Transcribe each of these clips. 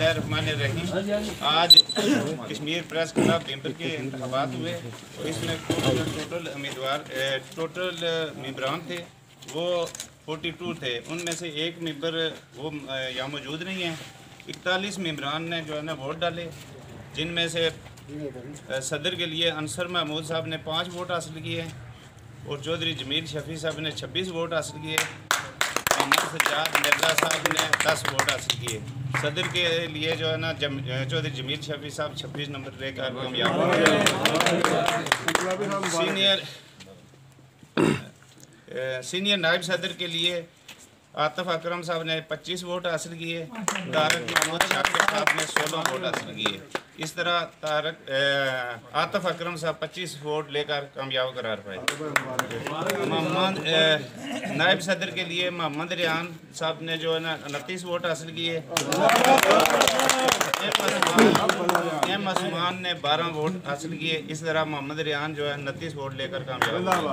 बिस्मिल्लाहिर्रहमानिर्रहीम। आज Kashmir press club member के इंतखाबात हुए और इसमें टोटल मेंबरान थे वो 42 थे। उनमें से एक मेंबर वो यहाँ मौजूद नहीं है। 41 मेंबरान ने जो है ना वोट डाले, जिनमें से सदर के लिए अंसर महमूद साहब ने 5 वोट हासिल किए और चौधरी जमील शफी साहब ने 26 वोट हासिल किए। मोहम्मद सज्जाद मिर्जा साहब ने 10 वोट हासिल किए। सदर के लिए जो है ना चौधरी जमील शफी साहब 26 नंबर लेकर कामयाब हुए। सीनियर नायब सदर के लिए आतिफ अकरम साहब ने 25 वोट हासिल किए। तारक महमूद शाकिर साहब ने 16 वोट हासिल किए। इस तरह आतिफ अकरम साहब 25 वोट लेकर कामयाब करार पाए। नायब सदर के लिए मोहम्मद रियान साहब ने जो है ना 29 वोट हासिल किए। एम उस्मान ने 12 वोट हासिल किए। इस तरह मोहम्मद रियान जो है 29 वोट लेकर कामयाब।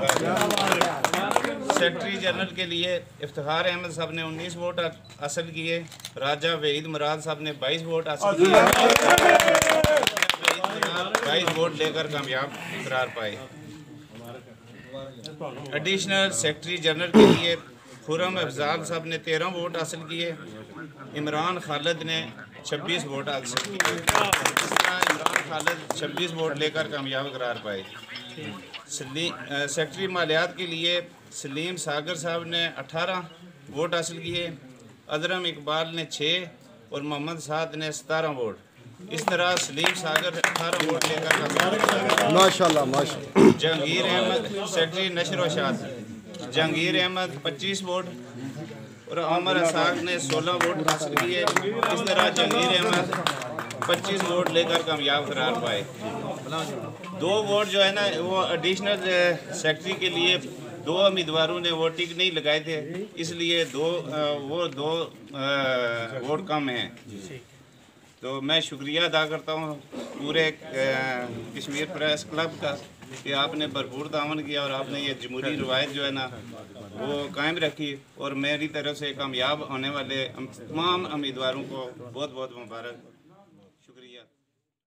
सेक्रेटरी जनरल के लिए इफ्तिखार अहमद साहब ने 19 वोट हासिल किए। राजा वहीद मुराद साहब ने 22 वोट हासिल किए। 22 वोट लेकर कामयाब करार पाए। एडिशनल सेक्रेटरी जनरल के लिए खुरम अफजाल साहब ने 13 वोट हासिल किए। इमरान खालिद ने 26 वोट हासिल किए। इस तरह इमरान खालिद 26 वोट लेकर कामयाब करार पाए। सेक्रेटरी मालियात के लिए सलीम सागर साहब ने 18 वोट हासिल किए। अदरम इकबाल ने 6 और मोहम्मद साद ने 17 वोट। इस तरह सलीम सागर 18 वोट लेकर माशाल्लाह माशाल्लाह। जहांगीर अहमद सेक्रेटरी नशर व शाद, जहांगीर अहमद 25 वोट और उमर असाक ने 16 वोट हासिल किए। इस तरह जहांगीर अहमद 25 वोट लेकर कामयाब करार पाए। 2 वोट जो है ना वो एडिशनल सेक्रेटरी के लिए 2 उम्मीदवारों ने वोटिंग नहीं लगाए थे, इसलिए 2 वोट कम हैं। तो मैं शुक्रिया अदा करता हूँ पूरे कश्मीर प्रेस क्लब का कि आपने भरपूर तावन किया और आपने ये जमहूरी रवायत जो है ना वो कायम रखी और मेरी तरफ से कामयाब होने वाले तमाम उम्मीदवारों को बहुत बहुत मुबारक।